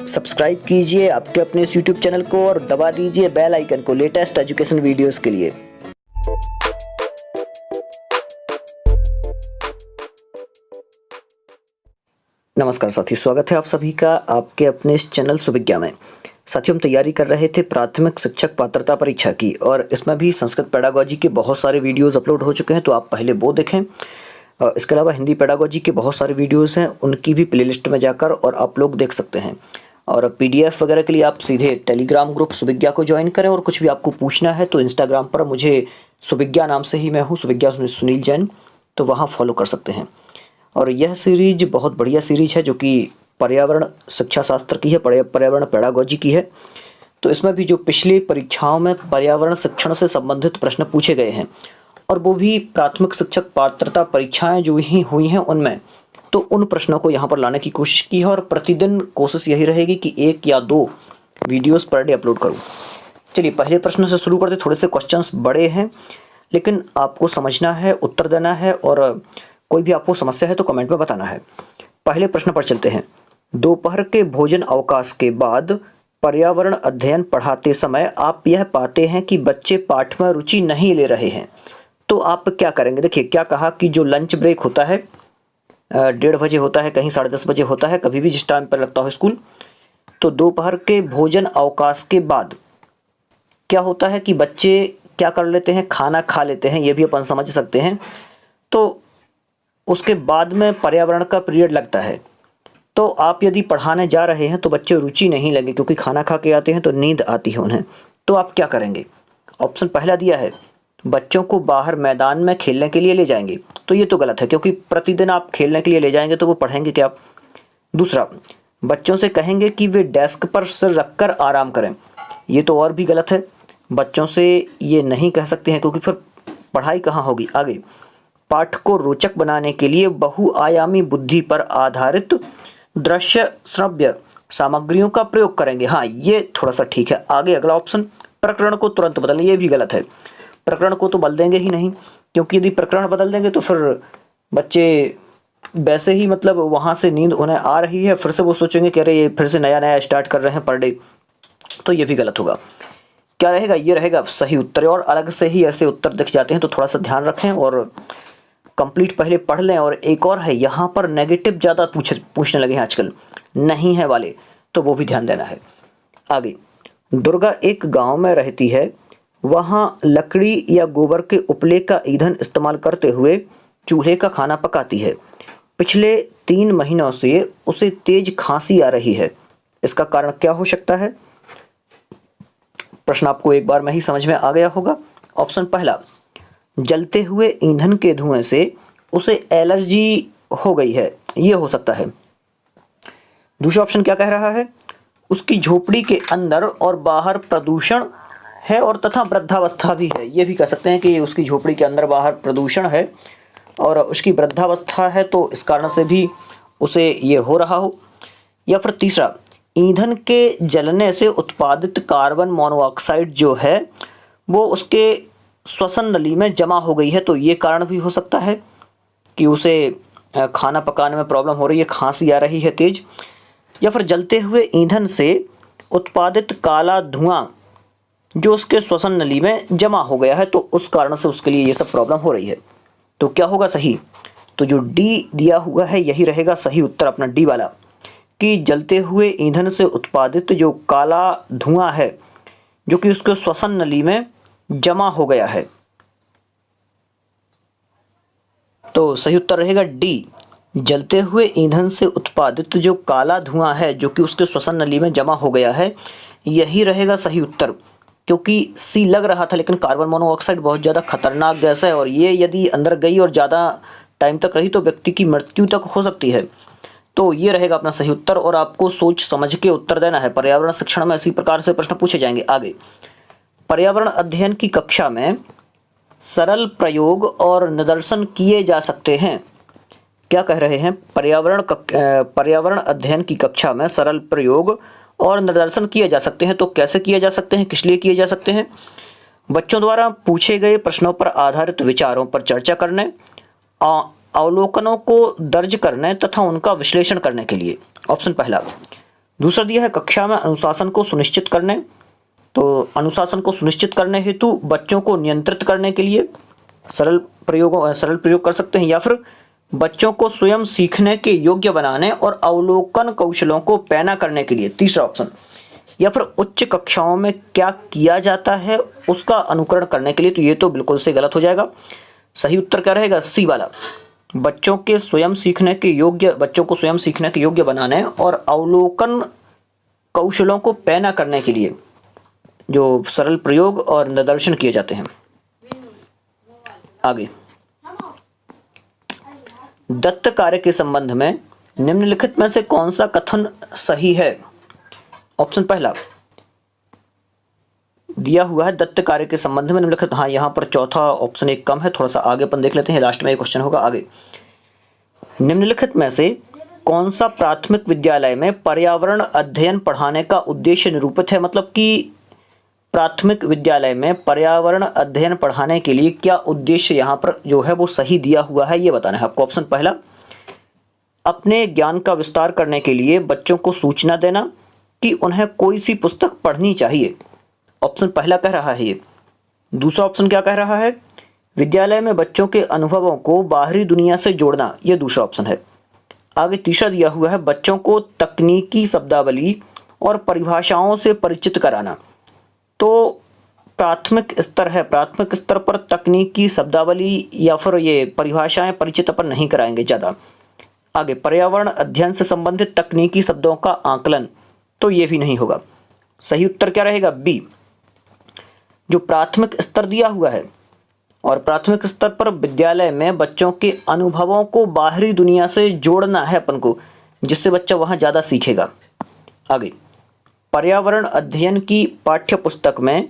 Subscribe कीजिए आपके अपने इस YouTube चैनल को और दबा दीजिए बेल आइकन को लेटेस्ट एजुकेशन वीडियोस के लिए। नमस्कार साथियों, स्वागत है आप सभी का आपके अपने इस चैनल सुविज्ञा में। साथियों, हम तैयारी कर रहे थे प्राथमिक शिक्षक पात्रता परीक्षा की और इसमें भी संस्कृत पेडागोजी के बहुत सारे वीडियोस अपलोड हो चुके हैं, तो आप पहले वो देखें। इसके अलावा हिंदी पेडागोजी के बहुत सारे वीडियोस हैं, उनकी भी प्लेलिस्ट में जाकर और आप लोग देख सकते हैं। और पीडीएफ वगैरह के लिए आप सीधे टेलीग्राम ग्रुप सुविज्ञा को ज्वाइन करें, और कुछ भी आपको पूछना है तो इंस्टाग्राम पर मुझे सुविज्ञा नाम से ही मैं हूँ, सुविज्ञा सुनील जैन, तो वहाँ फॉलो कर सकते हैं। और यह सीरीज बहुत बढ़िया सीरीज है जो कि पर्यावरण शिक्षा शास्त्र की है, पर्यावरण पेडागोजी की है। तो इसमें भी जो पिछली परीक्षाओं में पर्यावरण शिक्षण से संबंधित प्रश्न पूछे गए हैं, और वो भी प्राथमिक शिक्षक पात्रता परीक्षाएं जो ही हुई हैं उनमें, तो उन प्रश्नों को यहाँ पर लाने की कोशिश की है। और प्रतिदिन कोशिश यही रहेगी कि 1 या 2 वीडियोस पर डे अपलोड करूँ। चलिए पहले प्रश्न से शुरू करते। थोड़े से क्वेश्चंस बड़े हैं, लेकिन आपको समझना है, उत्तर देना है, और कोई भी आपको समस्या है तो कमेंट में बताना है। पहले प्रश्न पर चलते हैं। दोपहर के भोजन अवकाश के बाद पर्यावरण अध्ययन पढ़ाते समय आप यह पाते हैं कि बच्चे पाठ में रुचि नहीं ले रहे हैं, तो आप क्या करेंगे? देखिए क्या कहा कि जो लंच ब्रेक होता है 1:30 बजे होता है, कहीं 10:30 बजे होता है, कभी भी जिस टाइम पर लगता हो स्कूल, तो दोपहर के भोजन अवकाश के बाद क्या होता है कि बच्चे क्या कर लेते हैं, खाना खा लेते हैं, ये भी अपन समझ सकते हैं। तो उसके बाद में पर्यावरण का पीरियड लगता है, तो आप यदि पढ़ाने जा रहे हैं तो बच्चे रुचि नहीं लगे, क्योंकि खाना खा के आते हैं तो नींद आती है उन्हें, तो आप क्या करेंगे? ऑप्शन पहला दिया है, बच्चों को बाहर मैदान में खेलने के लिए ले जाएंगे, तो ये तो गलत है, क्योंकि प्रतिदिन आप खेलने के लिए ले जाएंगे तो वो पढ़ेंगे क्या? दूसरा, बच्चों से कहेंगे कि वे डेस्क पर सिर रखकर आराम करें, ये तो और भी गलत है। बच्चों से ये नहीं कह सकते हैं, क्योंकि फिर पढ़ाई कहाँ होगी आगे। पाठ को रोचक बनाने के लिए बहुआयामी बुद्धि पर आधारित दृश्य श्रव्य सामग्रियों का प्रयोग करेंगे, हाँ ये थोड़ा सा ठीक है। आगे अगला ऑप्शन, प्रकरण को तुरंत बदलें, ये भी गलत है। प्रकरण को तो बदल देंगे ही नहीं, क्योंकि यदि प्रकरण बदल देंगे तो फिर बच्चे वैसे ही मतलब वहाँ से नींद उन्हें आ रही है, फिर से वो सोचेंगे कि अरे ये फिर से नया नया स्टार्ट कर रहे हैं पर डे, तो ये भी गलत होगा। क्या रहेगा? ये रहेगा सही उत्तर। और अलग से ही ऐसे उत्तर दिख जाते हैं, तो थोड़ा सा ध्यान रखें और कंप्लीट पहले पढ़ लें। और एक और है, यहाँ पर नेगेटिव ज़्यादा पूछने लगे हैं आजकल, नहीं है वाले, तो वो भी ध्यान देना है। आगे, दुर्गा एक गांव में रहती है, वहाँ लकड़ी या गोबर के उपले का ईंधन इस्तेमाल करते हुए चूल्हे का खाना पकाती है। पिछले 3 महीनों से उसे तेज खांसी आ रही है, इसका कारण क्या हो सकता है? प्रश्न आपको एक बार में ही समझ में आ गया होगा। ऑप्शन पहला, जलते हुए ईंधन के धुएं से उसे एलर्जी हो गई है, ये हो सकता है। दूसरा ऑप्शन क्या कह रहा है? उसकी झोपड़ी के अंदर और बाहर प्रदूषण है और तथा वृद्धावस्था भी है, ये भी कह सकते हैं कि उसकी झोपड़ी के अंदर बाहर प्रदूषण है और उसकी वृद्धावस्था है, तो इस कारण से भी उसे ये हो रहा हो। या फिर तीसरा, ईंधन के जलने से उत्पादित कार्बन मोनोऑक्साइड जो है वो उसके श्वसन नली में जमा हो गई है, तो ये कारण भी हो सकता है कि उसे खाना पकाने में प्रॉब्लम हो रही है, खांसी आ रही है तेज। या फिर जलते हुए ईंधन से उत्पादित काला धुआं जो उसके श्वसन नली में जमा हो गया है, तो उस कारण से उसके लिए ये सब प्रॉब्लम हो रही है। तो क्या होगा सही? तो जो डी दिया हुआ है यही रहेगा सही उत्तर अपना, डी वाला, कि जलते हुए ईंधन से उत्पादित जो काला धुआं है जो कि उसके श्वसन नली में जमा हो गया है, तो सही उत्तर रहेगा डी, जलते हुए ईंधन से उत्पादित जो काला धुआं है जो कि उसके श्वसन नली में जमा हो गया है, यही रहेगा सही उत्तर। क्योंकि सी लग रहा था, लेकिन कार्बन मोनोऑक्साइड बहुत ज़्यादा खतरनाक गैस है और ये यदि अंदर गई और ज़्यादा टाइम तक रही तो व्यक्ति की मृत्यु तक हो सकती है। तो ये रहेगा अपना सही उत्तर, और आपको सोच समझ के उत्तर देना है। पर्यावरण शिक्षण में इसी प्रकार से प्रश्न पूछे जाएंगे। आगे, पर्यावरण अध्ययन की कक्षा में सरल प्रयोग और निदर्शन किए जा सकते हैं। क्या कह रहे हैं? पर्यावरण अध्ययन की कक्षा में सरल प्रयोग और निदर्शन किए जा सकते हैं, तो कैसे किए जा सकते हैं, किस लिए किए जा सकते हैं? बच्चों द्वारा पूछे गए प्रश्नों पर आधारित विचारों पर चर्चा करने, अवलोकनों को दर्ज करने तथा उनका विश्लेषण करने के लिए। ऑप्शन पहला, दूसरा दिया है कक्षा में अनुशासन को सुनिश्चित करने, तो अनुशासन को सुनिश्चित करने हेतु बच्चों को नियंत्रित करने के लिए सरल प्रयोग कर सकते हैं, या फिर बच्चों को स्वयं सीखने के योग्य बनाने और अवलोकन कौशलों को पैना करने के लिए, तीसरा ऑप्शन, या फिर उच्च कक्षाओं में क्या किया जाता है उसका अनुकरण करने के लिए। तो ये तो बिल्कुल से गलत हो जाएगा। सही उत्तर क्या रहेगा? सी वाला, बच्चों को स्वयं सीखने के योग्य बनाने और अवलोकन कौशलों को पैना करने के लिए जो सरल प्रयोग और निदर्शन किए जाते हैं। आगे, दत्त कार्य के संबंध में निम्नलिखित में से कौन सा कथन सही है? ऑप्शन पहला दिया हुआ है दत्त कार्य के संबंध में निम्नलिखित, हाँ यहाँ पर चौथा ऑप्शन एक कम है, थोड़ा सा आगे अपन देख लेते हैं, लास्ट में एक क्वेश्चन होगा। आगे, निम्नलिखित में से कौन सा प्राथमिक विद्यालय में पर्यावरण अध्ययन पढ़ाने का उद्देश्य निरूपित है? मतलब कि प्राथमिक विद्यालय में पर्यावरण अध्ययन पढ़ाने के लिए क्या उद्देश्य यहाँ पर जो है वो सही दिया हुआ है, ये बताना है आपको। ऑप्शन पहला, अपने ज्ञान का विस्तार करने के लिए बच्चों को सूचना देना कि उन्हें कोई सी पुस्तक पढ़नी चाहिए। ऑप्शन पहला कह रहा है ये। दूसरा ऑप्शन क्या कह रहा है? विद्यालय में बच्चों के अनुभवों को बाहरी दुनिया से जोड़ना, ये दूसरा ऑप्शन है। आगे तीसरा दिया हुआ है बच्चों को तकनीकी शब्दावली और परिभाषाओं से परिचित कराना। तो प्राथमिक स्तर पर तकनीकी शब्दावली या फिर ये परिभाषाएं परिचित अपन नहीं कराएंगे ज़्यादा। आगे, पर्यावरण अध्ययन से संबंधित तकनीकी शब्दों का आकलन, तो ये भी नहीं होगा। सही उत्तर क्या रहेगा? बी, जो प्राथमिक स्तर दिया हुआ है और प्राथमिक स्तर पर विद्यालय में बच्चों के अनुभवों को बाहरी दुनिया से जोड़ना है अपन को, जिससे बच्चा वहाँ ज़्यादा सीखेगा। आगे, पर्यावरण अध्ययन की पाठ्य पुस्तक में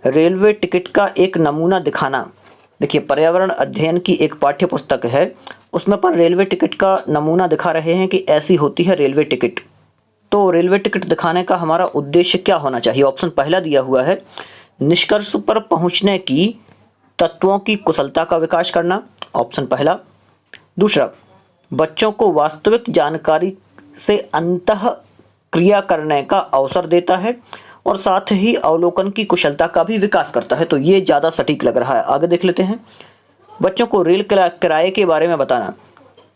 रेलवे टिकट का एक नमूना दिखाना। देखिए, पर्यावरण अध्ययन की एक पाठ्य पुस्तक है, उसमें पर रेलवे टिकट का नमूना दिखा रहे हैं कि ऐसी होती है रेलवे टिकट। तो रेलवे टिकट दिखाने का हमारा उद्देश्य क्या होना चाहिए? ऑप्शन पहला दिया हुआ है निष्कर्ष पर पहुंचने की तत्वों की कुशलता का विकास करना, ऑप्शन पहला। दूसरा, बच्चों को वास्तविक जानकारी से अंतः क्रिया करने का अवसर देता है और साथ ही अवलोकन की कुशलता का भी विकास करता है। तो ये ज़्यादा सटीक लग रहा है। आगे देख लेते हैं, बच्चों को रेल किराए के बारे में बताना।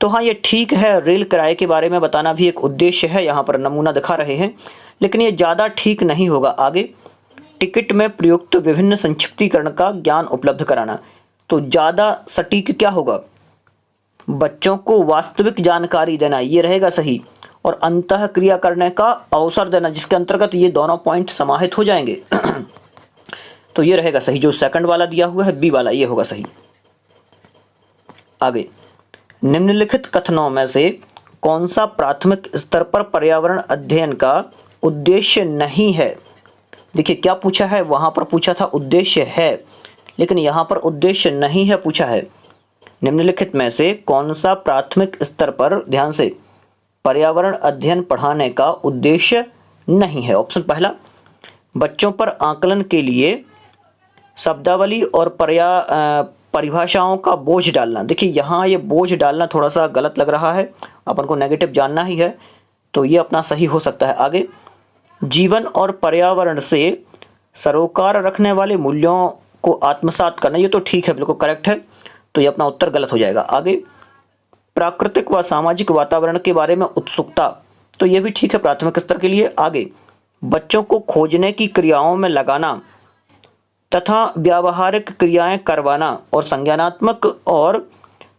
तो हाँ, ये ठीक है, रेल किराए के बारे में बताना भी एक उद्देश्य है, यहाँ पर नमूना दिखा रहे हैं, लेकिन ये ज़्यादा ठीक नहीं होगा। आगे, टिकट में प्रयुक्त विभिन्न संक्षिप्तीकरण का ज्ञान उपलब्ध कराना। तो ज़्यादा सटीक क्या होगा? बच्चों को वास्तविक जानकारी देना, ये रहेगा सही, और अंतः क्रिया करने का अवसर देना, जिसके अंतर्गत ये दोनों पॉइंट समाहित हो जाएंगे। तो ये रहेगा सही, जो सेकंड वाला दिया हुआ है बी वाला, ये होगा सही। आगे, निम्नलिखित कथनों में से कौन सा प्राथमिक स्तर पर पर्यावरण अध्ययन का उद्देश्य नहीं है? देखिए, क्या पूछा है, वहाँ पर पूछा था उद्देश्य है, लेकिन यहाँ पर उद्देश्य नहीं है पूछा है। निम्नलिखित में से कौन सा प्राथमिक स्तर पर, ध्यान से, पर्यावरण अध्ययन पढ़ाने का उद्देश्य नहीं है? ऑप्शन पहला, बच्चों पर आकलन के लिए शब्दावली और परिभाषाओं का बोझ डालना। देखिए, यहाँ ये बोझ डालना थोड़ा सा गलत लग रहा है, अपन को नेगेटिव जानना ही है, तो ये अपना सही हो सकता है। आगे, जीवन और पर्यावरण से सरोकार रखने वाले मूल्यों को आत्मसात करना, ये तो ठीक है, बिल्कुल करेक्ट है, तो ये अपना उत्तर गलत हो जाएगा। आगे, प्राकृतिक व सामाजिक वातावरण के बारे में उत्सुकता, तो ये भी ठीक है प्राथमिक स्तर के लिए। आगे, बच्चों को खोजने की क्रियाओं में लगाना तथा व्यावहारिक क्रियाएं करवाना और संज्ञानात्मक और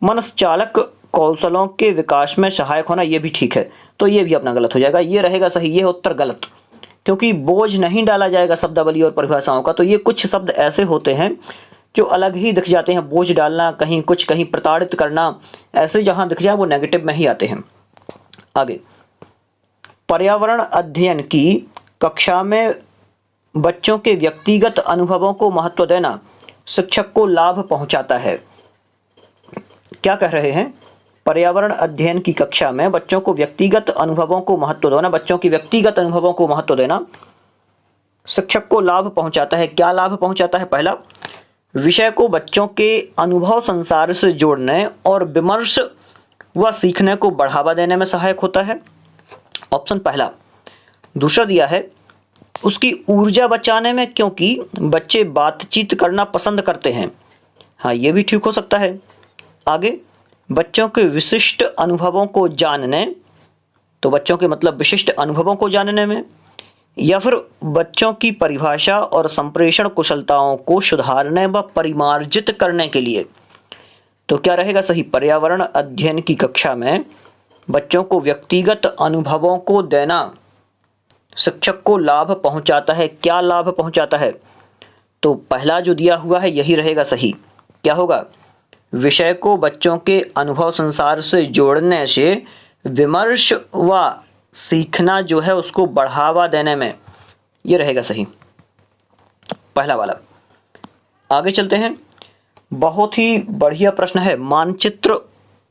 मनश्चालक कौशलों के विकास में सहायक होना, ये भी ठीक है, तो ये भी अपना गलत हो जाएगा, ये रहेगा सही, ये उत्तर गलत, क्योंकि बोझ नहीं डाला जाएगा शब्दावली और परिभाषाओं का। तो ये कुछ शब्द ऐसे होते हैं जो अलग ही दिख जाते हैं, बोझ डालना, कहीं कुछ, कहीं प्रताड़ित करना, ऐसे जहाँ दिख जाए वो नेगेटिव में ही आते हैं। आगे, पर्यावरण अध्ययन की कक्षा में बच्चों के व्यक्तिगत अनुभवों को महत्व देना शिक्षक को लाभ पहुंचाता है। क्या कह रहे हैं? पर्यावरण अध्ययन की कक्षा में बच्चों को व्यक्तिगत अनुभवों को महत्व देना, बच्चों की व्यक्तिगत अनुभवों को महत्व देना शिक्षक को लाभ पहुंचाता है। क्या लाभ पहुंचाता है? पहला, विषय को बच्चों के अनुभव संसार से जोड़ने और विमर्श व सीखने को बढ़ावा देने में सहायक होता है। ऑप्शन पहला, दूसरा दिया है उसकी ऊर्जा बचाने में, क्योंकि बच्चे बातचीत करना पसंद करते हैं। हाँ, ये भी ठीक हो सकता है। आगे, बच्चों के विशिष्ट अनुभवों को जानने, तो बच्चों के मतलब विशिष्ट अनुभवों को जानने में, या फिर बच्चों की परिभाषा और संप्रेषण कुशलताओं को सुधारने व परिमार्जित करने के लिए। तो क्या रहेगा सही? पर्यावरण अध्ययन की कक्षा में बच्चों को व्यक्तिगत अनुभवों को देना शिक्षक को लाभ पहुंचाता है। क्या लाभ पहुंचाता है? तो पहला जो दिया हुआ है यही रहेगा सही। क्या होगा? विषय को बच्चों के अनुभव संसार से जोड़ने से विमर्श व सीखना जो है उसको बढ़ावा देने में, ये रहेगा सही, पहला वाला। आगे चलते हैं। बहुत ही बढ़िया प्रश्न है। मानचित्र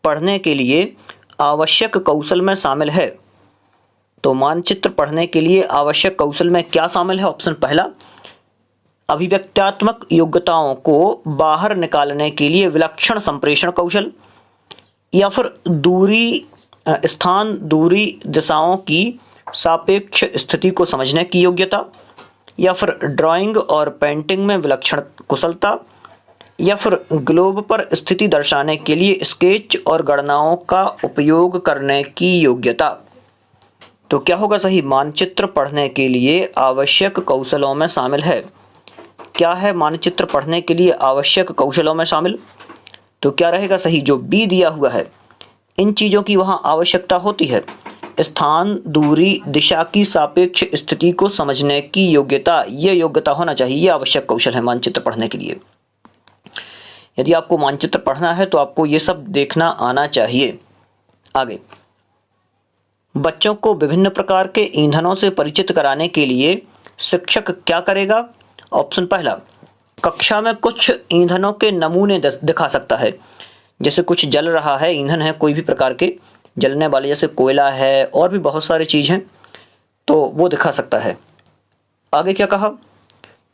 पढ़ने के लिए आवश्यक कौशल में शामिल है। तो मानचित्र पढ़ने के लिए आवश्यक कौशल में क्या शामिल है? ऑप्शन पहला, अभिव्यक्त्यात्मक योग्यताओं को बाहर निकालने के लिए विलक्षण संप्रेषण कौशल, या फिर स्थान दूरी दिशाओं की सापेक्ष स्थिति को समझने की योग्यता, या फिर ड्राइंग और पेंटिंग में विलक्षण कुशलता, या फिर ग्लोब पर स्थिति दर्शाने के लिए स्केच और गणनाओं का उपयोग करने की योग्यता। तो क्या होगा सही? मानचित्र पढ़ने के लिए आवश्यक कौशलों में शामिल है। क्या है मानचित्र पढ़ने के लिए आवश्यक कौशलों में शामिल? तो क्या रहेगा सही? जो बी दिया हुआ है, इन चीज़ों की वहाँ आवश्यकता होती है। स्थान, दूरी, दिशा की सापेक्ष स्थिति को समझने की योग्यता, ये योग्यता होना चाहिए, ये आवश्यक कौशल है मानचित्र पढ़ने के लिए। यदि आपको मानचित्र पढ़ना है तो आपको ये सब देखना आना चाहिए। आगे, बच्चों को विभिन्न प्रकार के ईंधनों से परिचित कराने के लिए शिक्षक क्या करेगा? ऑप्शन पहला, कक्षा में कुछ ईंधनों के नमूने दिखा सकता है। जैसे कुछ जल रहा है, ईंधन है कोई भी प्रकार के जलने वाले, जैसे कोयला है और भी बहुत सारी चीज़ हैं, तो वो दिखा सकता है। आगे क्या कहा?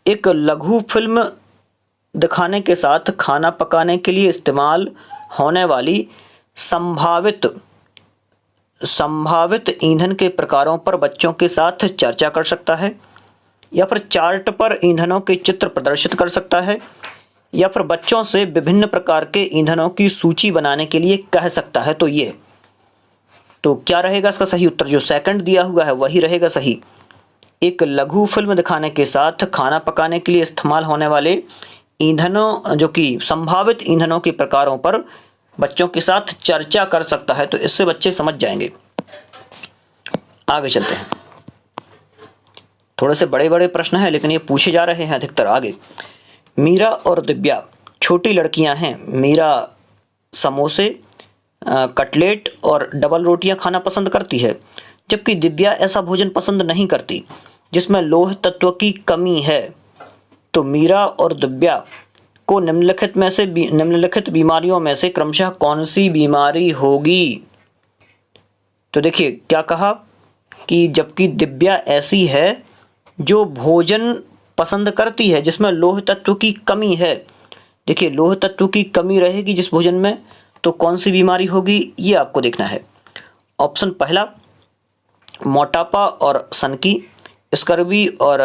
एक लघु फिल्म दिखाने के साथ खाना पकाने के लिए इस्तेमाल होने वाली संभावित ईंधन के प्रकारों पर बच्चों के साथ चर्चा कर सकता है, या फिर चार्ट पर ईंधनों के चित्र प्रदर्शित कर सकता है, या फिर बच्चों से विभिन्न प्रकार के ईंधनों की सूची बनाने के लिए कह सकता है। तो ये, तो क्या रहेगा इसका सही उत्तर? जो सेकंड दिया हुआ है वही रहेगा सही। एक लघु फिल्म दिखाने के साथ खाना पकाने के लिए इस्तेमाल होने वाले ईंधनों, जो कि संभावित ईंधनों के प्रकारों पर बच्चों के साथ चर्चा कर सकता है। तो इससे बच्चे समझ जाएंगे। आगे चलते हैं। थोड़े से बड़े बड़े प्रश्न हैं लेकिन ये पूछे जा रहे हैं अधिकतर। आगे, मीरा और दिव्या छोटी लड़कियां हैं। मीरा समोसे, कटलेट और डबल रोटियां खाना पसंद करती है, जबकि दिव्या ऐसा भोजन पसंद नहीं करती जिसमें लौह तत्व की कमी है। तो मीरा और दिव्या को निम्नलिखित बीमारियों में से क्रमशः कौन सी बीमारी होगी? तो देखिए क्या कहा कि जबकि दिव्या ऐसी है जो भोजन पसंद करती है जिसमें लौह तत्व की कमी है। देखिए, लौह तत्व की कमी रहेगी जिस भोजन में, तो कौन सी बीमारी होगी ये आपको देखना है। ऑप्शन पहला, मोटापा और सनकी, स्कर्वी और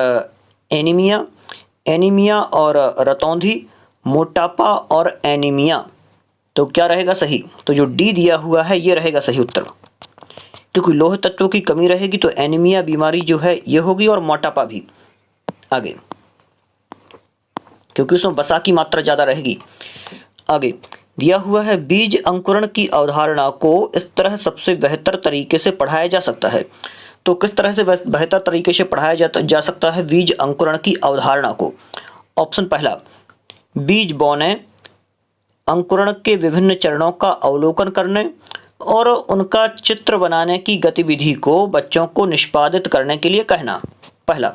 एनीमिया और रतौंधी, मोटापा और एनीमिया। तो क्या रहेगा सही? तो जो डी दिया हुआ है ये रहेगा सही उत्तर, क्योंकि लौह तत्वों की कमी रहेगी तो एनीमिया बीमारी जो है ये होगी, और मोटापा भी। आगे, क्योंकि उसमें वसा की मात्रा ज़्यादा रहेगी। आगे दिया हुआ है, बीज अंकुरण की अवधारणा को इस तरह सबसे बेहतर तरीके से पढ़ाया जा सकता है। तो किस तरह से बेहतर तरीके से पढ़ाया जा सकता है बीज अंकुरण की अवधारणा को? ऑप्शन पहला, बीज बोने, अंकुरण के विभिन्न चरणों का अवलोकन करने और उनका चित्र बनाने की गतिविधि को बच्चों को निष्पादित करने के लिए कहना। पहला,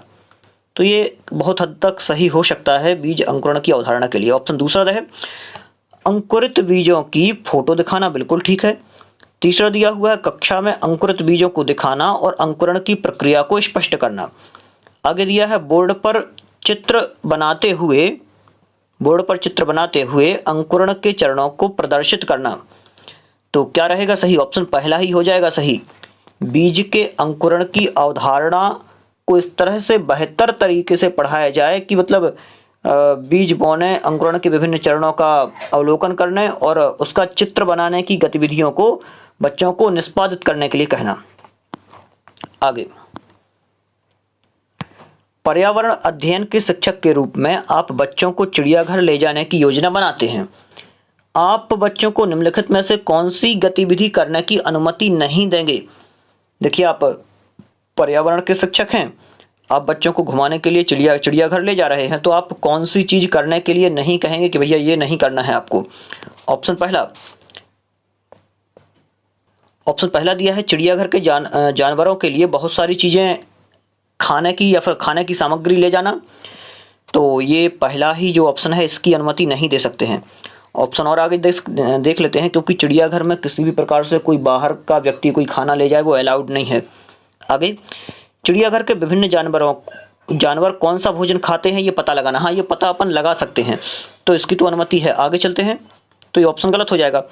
तो ये बहुत हद तक सही हो सकता है बीज अंकुरण की अवधारणा के लिए। ऑप्शन दूसरा है, अंकुरित बीजों की फोटो दिखाना, बिल्कुल ठीक है। तीसरा दिया हुआ है, कक्षा में अंकुरित बीजों को दिखाना और अंकुरण की प्रक्रिया को स्पष्ट करना। आगे दिया है, बोर्ड पर चित्र बनाते हुए अंकुरण के चरणों को प्रदर्शित करना। तो क्या रहेगा सही? ऑप्शन पहला ही हो जाएगा सही, बीज के अंकुरण की अवधारणा को इस तरह से बेहतर तरीके से पढ़ाया जाए कि मतलब बीज बोने, अंकुरण के विभिन्न चरणों का अवलोकन करने और उसका चित्र बनाने की गतिविधियों को बच्चों को निष्पादित करने के लिए कहना। आगे, पर्यावरण अध्ययन के शिक्षक के रूप में आप बच्चों को चिड़ियाघर ले जाने की योजना बनाते हैं। आप बच्चों को निम्नलिखित में से कौन सी गतिविधि करने की अनुमति नहीं देंगे? देखिए, आप पर्यावरण के शिक्षक हैं, आप बच्चों को घुमाने के लिए चिड़ियाघर ले जा रहे हैं, तो आप कौन सी चीज़ करने के लिए नहीं कहेंगे कि भैया ये नहीं करना है आपको? ऑप्शन पहला दिया है, चिड़ियाघर के जानवरों के लिए बहुत सारी चीज़ें खाने की या फिर खाने की सामग्री ले जाना। तो ये पहला ही जो ऑप्शन है इसकी अनुमति नहीं दे सकते हैं। ऑप्शन और आगे देख लेते हैं, क्योंकि चिड़ियाघर में किसी भी प्रकार से कोई बाहर का व्यक्ति कोई खाना ले जाए वो अलाउड नहीं है। आगे, चिड़ियाघर के विभिन्न जानवर कौन सा भोजन खाते हैं ये पता लगाना। हाँ, ये पता अपन लगा सकते हैं, तो इसकी तो अनुमति है। आगे चलते हैं, तो ये ऑप्शन गलत हो जाएगा।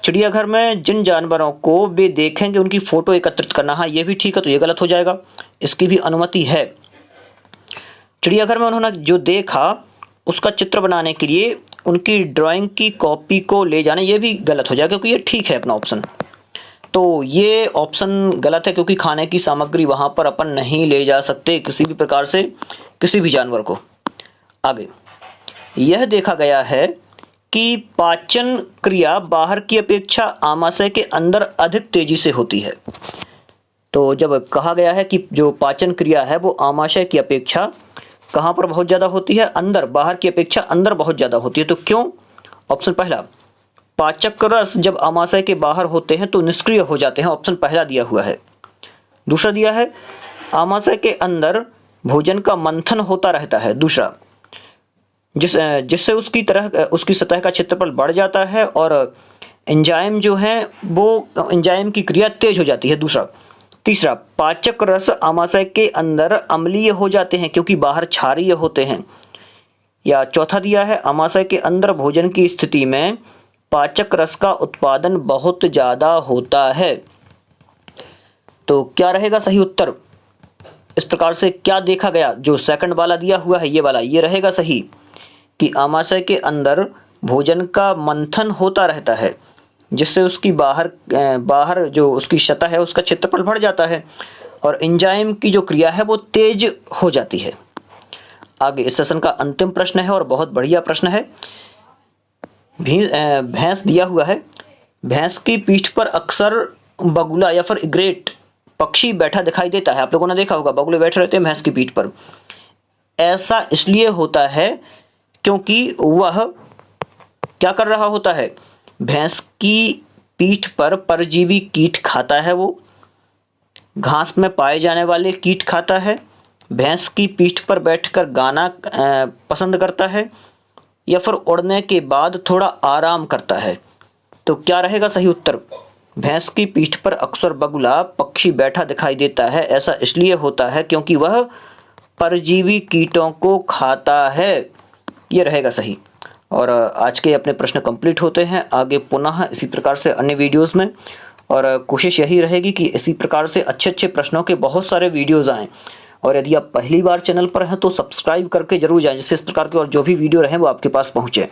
चिड़ियाघर में जिन जानवरों को वे देखेंगे उनकी फ़ोटो एकत्रित करना, हाँ ये भी ठीक है, तो ये गलत हो जाएगा, इसकी भी अनुमति है। चिड़ियाघर में उन्होंने जो देखा उसका चित्र बनाने के लिए उनकी ड्राइंग की कॉपी को ले जाना, ये भी गलत हो जाएगा, क्योंकि ये ठीक है अपना ऑप्शन। तो ये ऑप्शन गलत है, क्योंकि खाने की सामग्री वहाँ पर अपन नहीं ले जा सकते किसी भी प्रकार से किसी भी जानवर को। आगे, यह देखा गया है कि पाचन क्रिया बाहर की अपेक्षा आमाशय के अंदर अधिक तेजी से होती है। तो जब कहा गया है कि जो पाचन क्रिया है वो आमाशय की अपेक्षा कहाँ पर बहुत ज़्यादा होती है? अंदर, बाहर की अपेक्षा अंदर बहुत ज़्यादा होती है। तो क्यों? ऑप्शन पहला, पाचक रस जब आमाशय के बाहर होते हैं तो निष्क्रिय हो जाते हैं, ऑप्शन पहला दिया हुआ है। दूसरा दिया है, आमाशय के अंदर भोजन का मंथन होता रहता है। दूसरा, जिससे उसकी सतह का क्षेत्रफल बढ़ जाता है और एंजाइम जो है वो एंजाइम की क्रिया तेज हो जाती है। दूसरा। तीसरा, पाचक रस आमाशय के अंदर अम्लीय हो जाते हैं क्योंकि बाहर क्षारीय होते हैं। या चौथा दिया है, आमाशय के अंदर भोजन की स्थिति में पाचक रस का उत्पादन बहुत ज़्यादा होता है। तो क्या रहेगा सही उत्तर? इस प्रकार से क्या देखा गया? जो सेकंड वाला दिया हुआ है ये वाला, ये रहेगा सही कि आमाशय के अंदर भोजन का मंथन होता रहता है, जिससे उसकी बाहर जो उसकी सतह है उसका क्षेत्रफल बढ़ जाता है और एंजाइम की जो क्रिया है वो तेज हो जाती है। आगे इस सेशन का अंतिम प्रश्न है और बहुत बढ़िया प्रश्न है। भैंस दिया हुआ है, भैंस की पीठ पर अक्सर बगुला या फिर इग्रेट पक्षी बैठा दिखाई देता है। आप लोगों ने देखा होगा बगुले बैठे रहते हैं भैंस की पीठ पर। ऐसा इसलिए होता है क्योंकि वह क्या कर रहा होता है? भैंस की पीठ पर परजीवी कीट खाता है, वो घास में पाए जाने वाले कीट खाता है, भैंस की पीठ पर बैठकर गाना पसंद करता है या फिर उड़ने के बाद थोड़ा आराम करता है। तो क्या रहेगा सही उत्तर? भैंस की पीठ पर अक्सर बगुला पक्षी बैठा दिखाई देता है, ऐसा इसलिए होता है क्योंकि वह परजीवी कीटों को खाता है। ये रहेगा सही। और आज के अपने प्रश्न कंप्लीट होते हैं। आगे पुनः इसी प्रकार से अन्य वीडियोस में, और कोशिश यही रहेगी कि इसी प्रकार से अच्छे अच्छे प्रश्नों के बहुत सारे वीडियोस आएँ। और यदि आप पहली बार चैनल पर हैं तो सब्सक्राइब करके जरूर जाएं, जिससे इस प्रकार के और जो भी वीडियो रहें वो आपके पास पहुँचे।